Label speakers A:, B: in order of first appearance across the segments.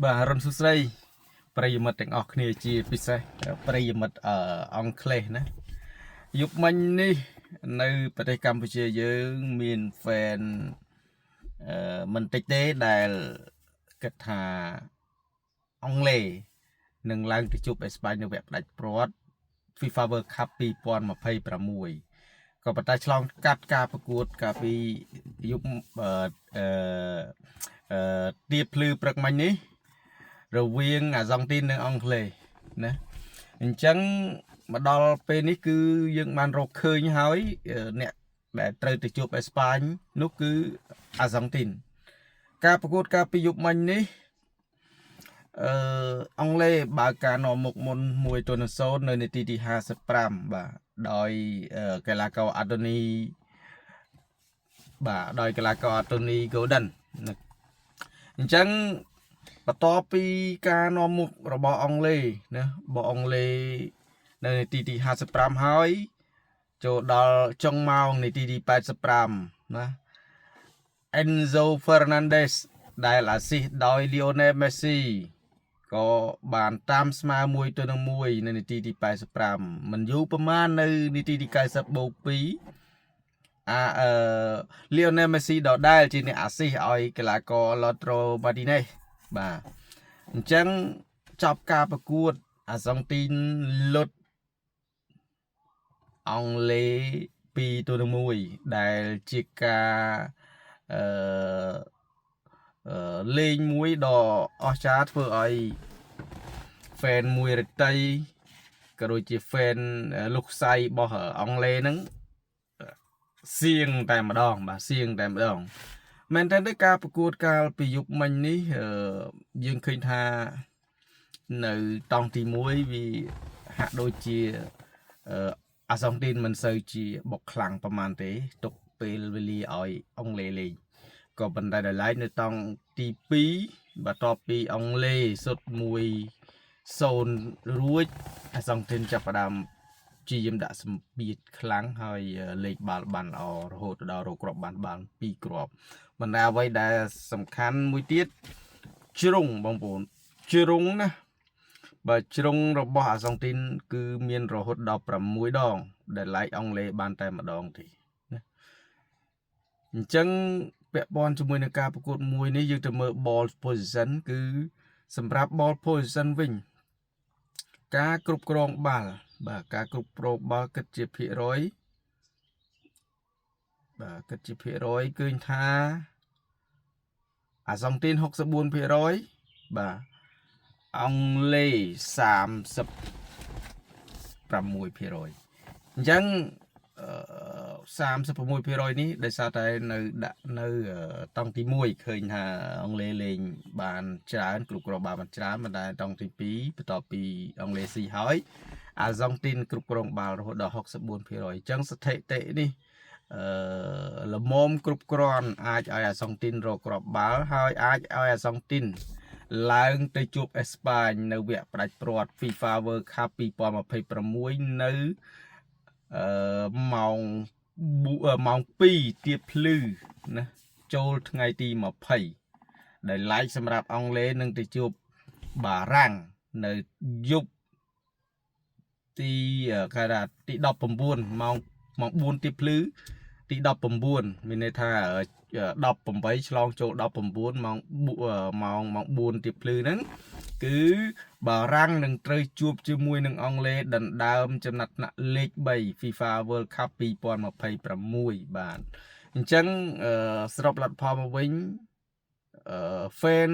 A: បាទរុនសុស្រីប្រិយមិត្តទាំងអស់គ្នាជាពិសេសប្រិយមិត្តអង់គ្លេសណាយប់មិញនេះនៅប្រទេសកម្ពុជាយើងមានហ្វេនមិនតិចទេដែលគិតថាអង់គ្លេសនឹងឡើងទៅជួបអេស្ប៉ាញនៅវគ្គផ្ដាច់ព្រាត់ FIFA World Cup 2026ក៏ប៉ុន្តែឆ្លងកាត់ការប្រកួតកាលពីយប់ទៀបភ្លឺព្រឹកមិញនេះរវាងអាសង់ទីននិងអង់គ្លេសណាអញ្ចឹងមកដល់ពេលនេះគឺយើងបានរកឃើញហើយអ្នកដែលត្រូវទៅជួបអេស្ប៉ាញនោះគឺអាសង់ទីនការប្រកួតកាលពីយប់មិញនេះអង់គ្លេសបើកការនាំមុខមុន1-0នៅនាទីទី55បាទដោយកីឡាករអាតូនីGordon អញ្ចឹងបន្ទាប់ពីការនាំមុខរបស់អង់គ្លេសណារបស់អង់គ្លេសនៅនាទីទី55ហើយចូលដល់ចុងម៉ោងនាទីទី85ណា Enzo Fernandez ដែលអាស៊ីសដោយ Lionel Messi ក៏បានតាមស្មើ1-1នៅនាទីទី85មិនយូរប្រមាណនៅនាទីទី90+2Lionel Messi ដដែលជាអ្នកអាស៊ីសឲ្យកីឡាករ Lautaro Martinez បាទអញ្ចឹងចប់ការប្រកួតអាសង់ទីនលុតអង់គ្លេស2-1ដែលជាការលេងមួយដ៏អស្ចារ្យធ្វើឲ្យហ្វេនមួយរតីក៏ដូចជាហ្វេនលោកខ្សៃរបស់អង់គ្លេសហ្នឹងសៀងតែម្ដងបាទសៀងតែម្ដងមែនតើទៅការប្រកួតកាលពីយប់មិញនេះយើងឃើញថានៅតង់ទី1វាហាក់ដូចជាអាសង់ទីនមិនសូវជាបុកខ្លាំងប្រហែលទេទុកពេលវេលាឲ្យអង់គ្លេសលេងក៏ប៉ុន្តែដល់ឡែកនៅតង់ទី2បន្ទាប់ពីអង់គ្លេសសុទ្ធ1-0រួចអាសង់ទីនចាប់ផ្ដើមជាយមដាក់សម្ពាធខ្លាំងហើយលេខបាល់បានល្អរហូតដល់រកគ្រាប់បាន2គ្រាប់បណ្ដាអ្វីដែលសំខាន់មួយទៀតជ្រុងបងប្អូនជ្រុងណាបើជ្រុងរបស់អាសង់ទីនគឺមានរហូតដល់6ដងដែលឡែកអង់គ្លេសបានតែម្ដងទេណាអញ្ចឹងពាក់ព័ន្ធជាមួយនឹងការប្រកួតមួយនេះយើងទៅមើល ball position គឺសម្រាប់ ball position វិញការគ្រប់គ្រងបាល់បាទការគ្រប់គ្រងបាល់គិតជាភាគរយបាទគិតជាភាគរយឃើញថាអាសង់ទីន 64% បាទអង់គ្លេស 36%អញ្ចឹង36% នេះដោយសារតែនៅដាក់នៅតង់ទី1ឃើញថាអង់គ្លេសលេងបានច្រើនគ្រប់គ្រងបានច្រើនប៉ុន្តែតង់ទី2បន្ទាប់ពីអង់គ្លេសស៊ីហើយអាសង់ទីនគ្រប់គ្រងបាល់រហូតដល់ 64% អញ្ចឹងស្ថិតិនេះល្មមគ្រប់គ្រាន់អាចឲ្យអាសង់ទីនរកគ្រាប់បាល់ហើយអាចឲ្យអាសង់ទីនឡើងទៅជួបអេស្ប៉ាញនៅវគ្គផ្ដាច់ព្រាត់ FIFA World Cup 2026នៅម៉ោង2ទៀបភ្លឺណាចូលថ្ងៃទី20ដែលឡែកសម្រាប់អង់គ្លេសនឹងទៅជួបបារាំងនៅយប់ទីគេថាទី19ម៉ោង4ទៀបភ្លឺទី19មានន័យថា18ឆ្លងចូល19ម៉ោង4ទៀបភ្លឺហ្នឹងគឺបារាំងនឹងត្រូវជួបជាមួយនឹងអង់គ្លេសដណ្ដើមចំណាត់ថ្នាក់លេខ3 FIFA World Cup 2026បាទអញ្ចឹងសរុបលទ្ធផលមកវិញហ្វេន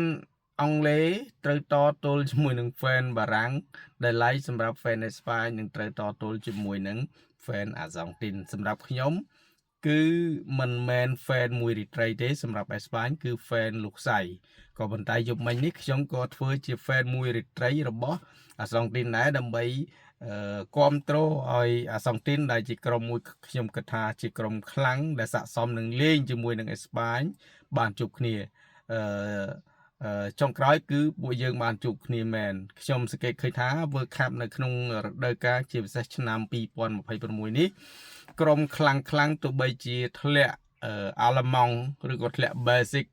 A: អង់គ្លេសត្រូវតទល់ជាមួយនឹងហ្វេនបារាំងដែលឡែកសម្រាប់ហ្វេនអេស្ប៉ាញនឹងត្រូវតទល់ជាមួយនឹងហ្វេនអាសង់ទីនសម្រាប់ខ្ញុំគឺមិនមែនហ្វេនមួយរីត្រីទេសម្រាប់អេស្ប៉ាញគឺហ្វេនលោកសៃក៏ប៉ុន្តែយប់មិញនេះខ្ញុំក៏ធ្វើជាហ្វេនមួយរីត្រីរបស់អាសង់ទីនដែរដើម្បីគ្រប់គ្រងឲ្យអាសង់ទីនដែលជាក្រុមមួយខ្ញុំគិតថាជាក្រុមខ្លាំងដែលស័ក្តិសមនឹងលេងជាមួយនឹងអេស្ប៉ាញបានជួបគ្នាចុងក្រោយគឺពួកយើងបានជួបគ្នាមែនខ្ញុំសង្កេតឃើញថា World Cup នៅក្នុងរដូវកាលជាពិសេសឆ្នាំ2026នេះក្រុមខ្លាំងទោះបីជាធ្លាក់អាល្លឺម៉ង់ឬក៏ធ្លាក់ Basic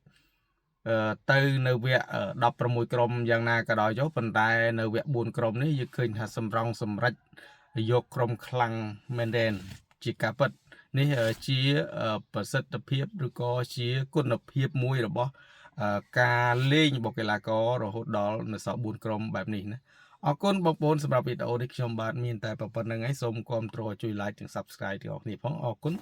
A: ទៅនៅវគ្គ16ក្រុមយ៉ាងណាក៏ដោយចុះប៉ុន្តែនៅវគ្គ4ក្រុមនេះយើងឃើញថាសម្រងសម្រេចយកក្រុមខ្លាំងមែនទែនជាការពិតនេះជាប្រសិទ្ធភាពឬក៏ជាគុណភាពមួយរបស់ការលេងរបស់កីឡាកររហូតដល់នៅសល់4ក្រុមបែបនេះណាអរគុណបងប្អូនសម្រាប់វីដេអូនេះខ្ញុំបាទមានតែប៉ុណ្្នឹងហើយសូមគាំទ្រជួយ like និង subscribe ទាំងអស់គ្នាផងអរគុណ